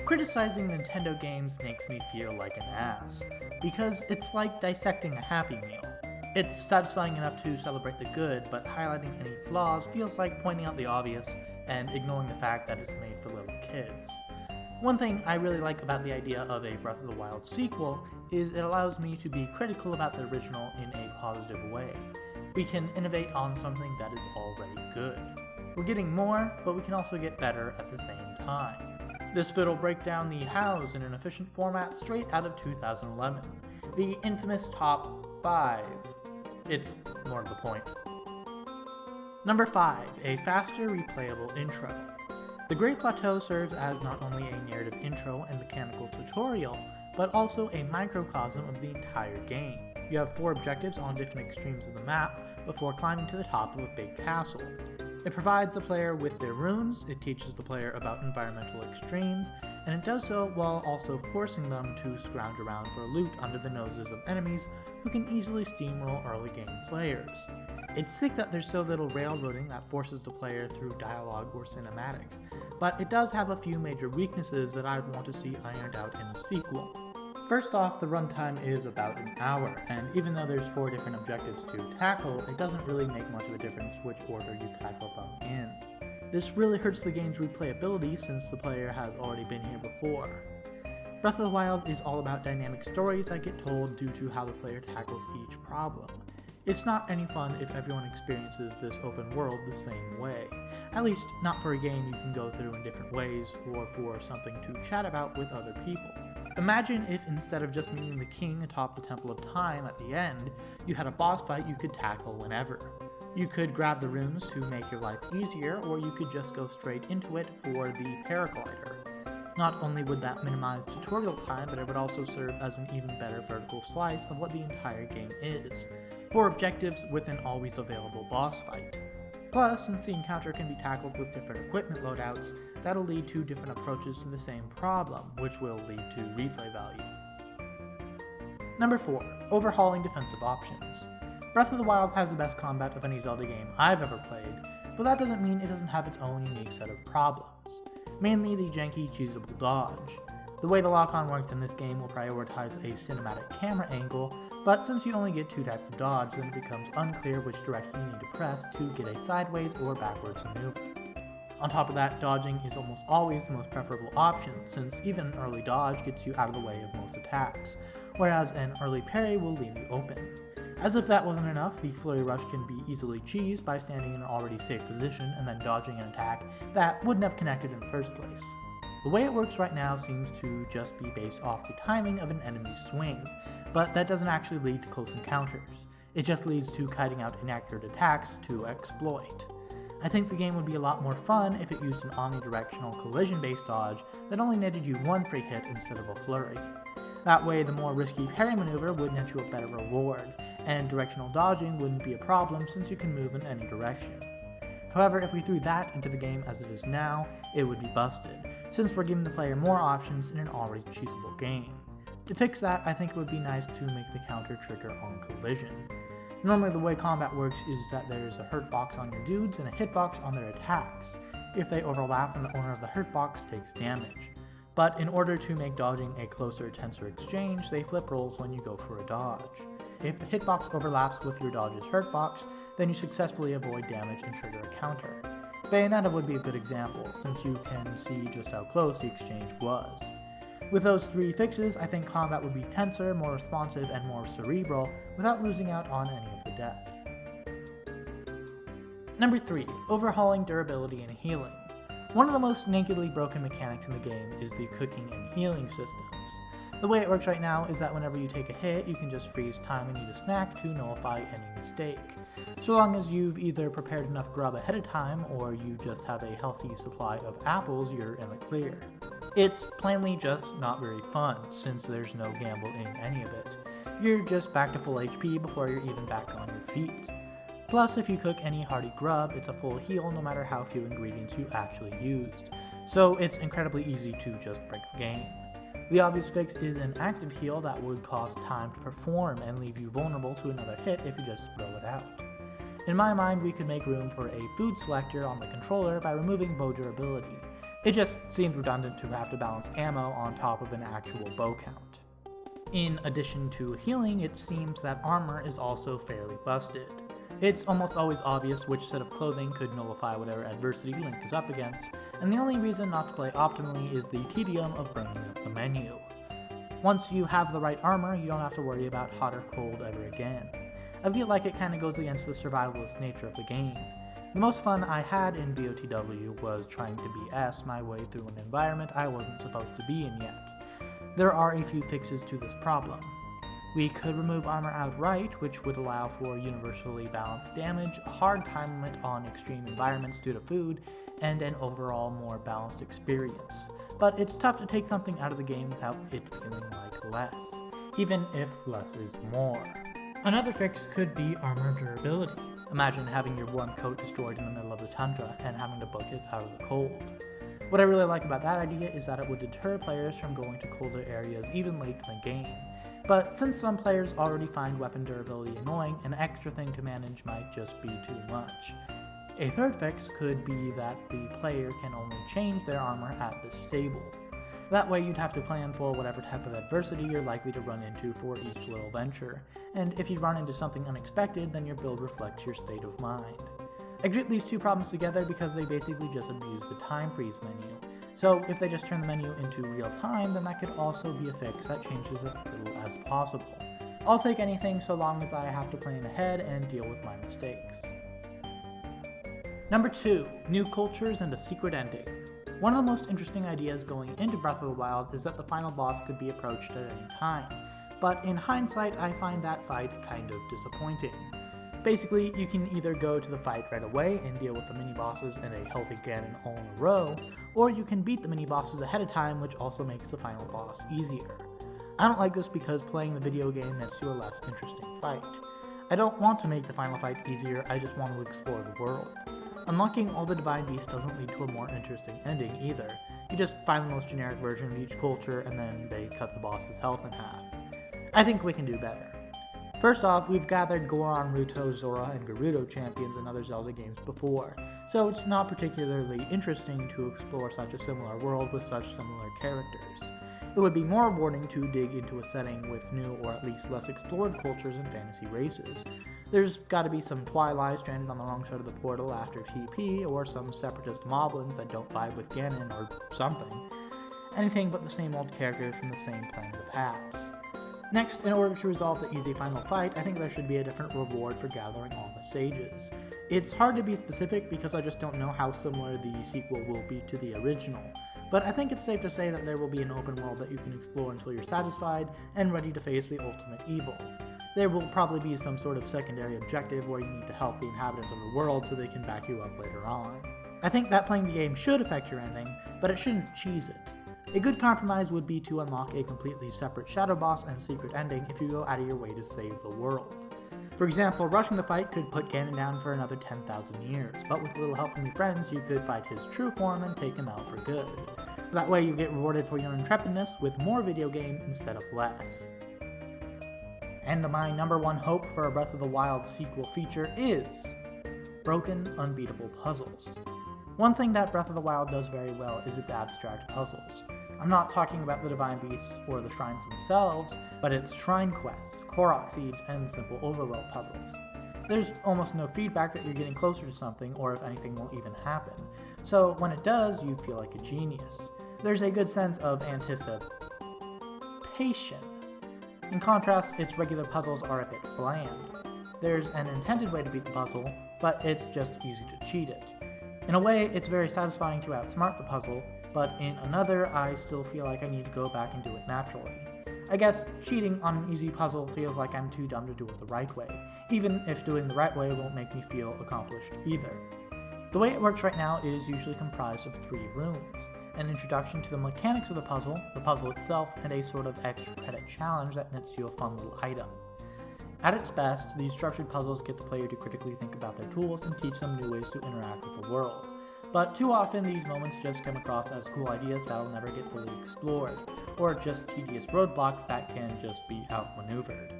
Criticizing Nintendo games makes me feel like an ass, because it's like dissecting a Happy Meal. It's satisfying enough to celebrate the good, but highlighting any flaws feels like pointing out the obvious and ignoring the fact that it's made for little kids. One thing I really like about the idea of a Breath of the Wild sequel is it allows me to be critical about the original in a positive way. We can innovate on something that is already good. We're getting more, but we can also get better at the same time. This vid will break down the hows in an efficient format straight out of 2011. The infamous top 5. It's more to the point. Number 5. A faster replayable intro. The Great Plateau serves as not only a narrative intro and mechanical tutorial, but also a microcosm of the entire game. You have 4 objectives on different extremes of the map before climbing to the top of a big castle. It provides the player with their runes, it teaches the player about environmental extremes, and it does so while also forcing them to scrounge around for loot under the noses of enemies who can easily steamroll early game players. It's sick that there's so little railroading that forces the player through dialogue or cinematics, but it does have a few major weaknesses that I'd want to see ironed out in a sequel. First off, the runtime is about an hour, and even though there's 4 different objectives to tackle, it doesn't really make much of a difference which order you tackle them in. This really hurts the game's replayability since the player has already been here before. Breath of the Wild is all about dynamic stories that get told due to how the player tackles each problem. It's not any fun if everyone experiences this open world the same way. At least, not for a game you can go through in different ways, or for something to chat about with other people. Imagine if instead of just meeting the king atop the Temple of Time at the end, you had a boss fight you could tackle whenever. You could grab the runes to make your life easier, or you could just go straight into it for the paraglider. Not only would that minimize tutorial time, but it would also serve as an even better vertical slice of what the entire game is. 4 objectives with an always available boss fight. Plus, since the encounter can be tackled with different equipment loadouts, that'll lead to different approaches to the same problem, which will lead to replay value. Number 4. Overhauling defensive options. Breath of the Wild has the best combat of any Zelda game I've ever played, but that doesn't mean it doesn't have its own unique set of problems. Mainly the janky, cheesable dodge. The way the lock-on works in this game will prioritize a cinematic camera angle, but since you only get 2 types of dodge, then it becomes unclear which direction you need to press to get a sideways or backwards maneuver. On top of that, dodging is almost always the most preferable option, since even an early dodge gets you out of the way of most attacks, whereas an early parry will leave you open. As if that wasn't enough, the flurry rush can be easily cheesed by standing in an already safe position and then dodging an attack that wouldn't have connected in the first place. The way it works right now seems to just be based off the timing of an enemy's swing, but that doesn't actually lead to close encounters. It just leads to kiting out inaccurate attacks to exploit. I think the game would be a lot more fun if it used an omnidirectional collision-based dodge that only netted you 1 free hit instead of a flurry. That way, the more risky parry maneuver would net you a better reward, and directional dodging wouldn't be a problem since you can move in any direction. However, if we threw that into the game as it is now, it would be busted, since we're giving the player more options in an already cheesable game. To fix that, I think it would be nice to make the counter trigger on collision. Normally the way combat works is that there's a hurt box on your dudes and a hitbox on their attacks. If they overlap, then the owner of the hurt box takes damage. But in order to make dodging a closer, tenser exchange, they flip roles when you go for a dodge. If the hitbox overlaps with your dodge's hurt box, then you successfully avoid damage and trigger a counter. Bayonetta would be a good example, since you can see just how close the exchange was. With those 3 fixes, I think combat would be tenser, more responsive, and more cerebral, without losing out on any of the depth. Number 3. Overhauling durability and healing. One of the most nakedly broken mechanics in the game is the cooking and healing systems. The way it works right now is that whenever you take a hit, you can just freeze time and eat a snack to nullify any mistake. So long as you've either prepared enough grub ahead of time, or you just have a healthy supply of apples, you're in the clear. It's plainly just not very fun, since there's no gamble in any of it. You're just back to full HP before you're even back on your feet. Plus, if you cook any hearty grub, it's a full heal no matter how few ingredients you actually used. So it's incredibly easy to just break the game. The obvious fix is an active heal that would cost time to perform and leave you vulnerable to another hit if you just throw it out. In my mind, we could make room for a food selector on the controller by removing bow durability. It just seemed redundant to have to balance ammo on top of an actual bow count. In addition to healing, it seems that armor is also fairly busted. It's almost always obvious which set of clothing could nullify whatever adversity Link is up against, and the only reason not to play optimally is the tedium of bringing up the menu. Once you have the right armor, you don't have to worry about hot or cold ever again. I feel like it kinda goes against the survivalist nature of the game. The most fun I had in BotW was trying to BS my way through an environment I wasn't supposed to be in yet. There are a few fixes to this problem. We could remove armor outright, which would allow for universally balanced damage, a hard time limit on extreme environments due to food, and an overall more balanced experience. But it's tough to take something out of the game without it feeling like less, even if less is more. Another fix could be armor durability. Imagine having your warm coat destroyed in the middle of the tundra and having to book it out of the cold. What I really like about that idea is that it would deter players from going to colder areas even late in the game. But since some players already find weapon durability annoying, an extra thing to manage might just be too much. A third fix could be that the player can only change their armor at the stable. That way you'd have to plan for whatever type of adversity you're likely to run into for each little venture, and if you run into something unexpected, then your build reflects your state of mind. I group these two problems together because they basically just abuse the time freeze menu. So if they just turn the menu into real time, then that could also be a fix that changes as little as possible. I'll take anything so long as I have to plan ahead and deal with my mistakes. Number 2, new cultures and a secret ending. One of the most interesting ideas going into Breath of the Wild is that the final boss could be approached at any time, but in hindsight I find that fight kind of disappointing. Basically, you can either go to the fight right away and deal with the mini-bosses and a healthy Ganon all in a row, or you can beat the mini-bosses ahead of time, which also makes the final boss easier. I don't like this because playing the video game nets to a less interesting fight. I don't want to make the final fight easier, I just want to explore the world. Unlocking all the Divine Beasts doesn't lead to a more interesting ending either. You just find the most generic version of each culture and then they cut the boss's health in half. I think we can do better. First off, we've gathered Goron, Ruto, Zora, and Gerudo champions in other Zelda games before, so it's not particularly interesting to explore such a similar world with such similar characters. It would be more rewarding to dig into a setting with new or at least less explored cultures and fantasy races. There's gotta be some Twilight stranded on the wrong side of the portal after TP, or some separatist moblins that don't vibe with Ganon, or something. Anything but the same old characters from the same Planet of Hats. Next, in order to resolve the easy final fight, I think there should be a different reward for gathering all the sages. It's hard to be specific because I just don't know how similar the sequel will be to the original, but I think it's safe to say that there will be an open world that you can explore until you're satisfied and ready to face the ultimate evil. There will probably be some sort of secondary objective where you need to help the inhabitants of the world so they can back you up later on. I think that playing the game should affect your ending, but it shouldn't cheese it. A good compromise would be to unlock a completely separate shadow boss and secret ending if you go out of your way to save the world. For example, rushing the fight could put Ganon down for another 10,000 years, but with a little help from your friends, you could fight his true form and take him out for good. That way you get rewarded for your intrepidness with more video game instead of less. And my number one hope for a Breath of the Wild sequel feature is broken, unbeatable puzzles. One thing that Breath of the Wild does very well is its abstract puzzles. I'm not talking about the Divine Beasts or the shrines themselves, but its shrine quests, Korok seeds, and simple overworld puzzles. There's almost no feedback that you're getting closer to something or if anything will even happen, so when it does, you feel like a genius. There's a good sense of anticipation. In contrast, its regular puzzles are a bit bland. There's an intended way to beat the puzzle, but it's just easy to cheat it. In a way, it's very satisfying to outsmart the puzzle, but in another, I still feel like I need to go back and do it naturally. I guess cheating on an easy puzzle feels like I'm too dumb to do it the right way, even if doing the right way won't make me feel accomplished either. The way it works right now is usually comprised of 3 rooms: an introduction to the mechanics of the puzzle itself, and a sort of extra credit challenge that nets you a fun little item. At its best, these structured puzzles get the player to critically think about their tools and teach them new ways to interact with the world. But too often these moments just come across as cool ideas that'll never get fully explored, or just tedious roadblocks that can just be outmaneuvered.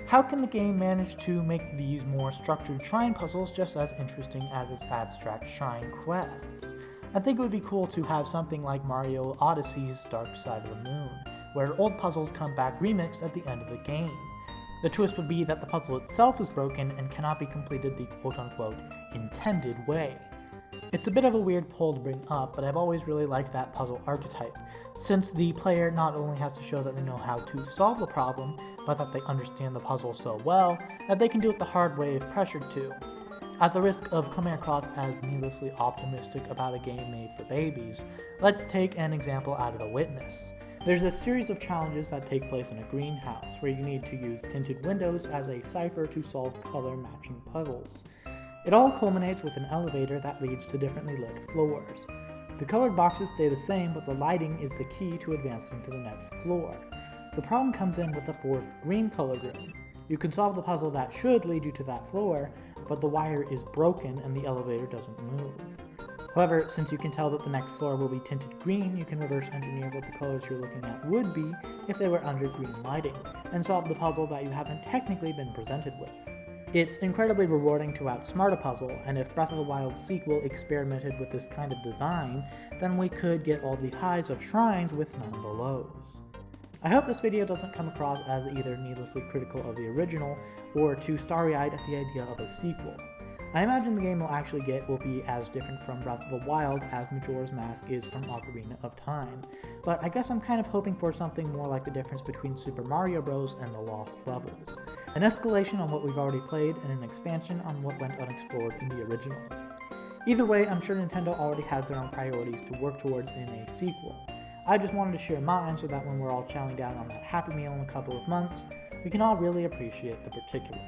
How can the game manage to make these more structured shrine puzzles just as interesting as its abstract shrine quests? I think it would be cool to have something like Mario Odyssey's Dark Side of the Moon, where old puzzles come back remixed at the end of the game. The twist would be that the puzzle itself is broken and cannot be completed the quote-unquote intended way. It's a bit of a weird poll to bring up, but I've always really liked that puzzle archetype, since the player not only has to show that they know how to solve the problem, but that they understand the puzzle so well that they can do it the hard way if pressured to. At the risk of coming across as needlessly optimistic about a game made for babies, let's take an example out of The Witness. There's a series of challenges that take place in a greenhouse, where you need to use tinted windows as a cipher to solve color-matching puzzles. It all culminates with an elevator that leads to differently lit floors. The colored boxes stay the same, but the lighting is the key to advancing to the next floor. The problem comes in with the fourth green colored room. You can solve the puzzle that should lead you to that floor, but the wire is broken and the elevator doesn't move. However, since you can tell that the next floor will be tinted green, you can reverse engineer what the colors you're looking at would be if they were under green lighting, and solve the puzzle that you haven't technically been presented with. It's incredibly rewarding to outsmart a puzzle, and if Breath of the Wild sequel experimented with this kind of design, then we could get all the highs of shrines with none of the lows. I hope this video doesn't come across as either needlessly critical of the original, or too starry-eyed at the idea of a sequel. I imagine the game will be as different from Breath of the Wild as Majora's Mask is from Ocarina of Time, but I guess I'm kind of hoping for something more like the difference between Super Mario Bros. And the Lost Levels. An escalation on what we've already played, and an expansion on what went unexplored in the original. Either way, I'm sure Nintendo already has their own priorities to work towards in a sequel. I just wanted to share mine so that when we're all chowing down on that Happy Meal in a couple of months, we can all really appreciate the particulars.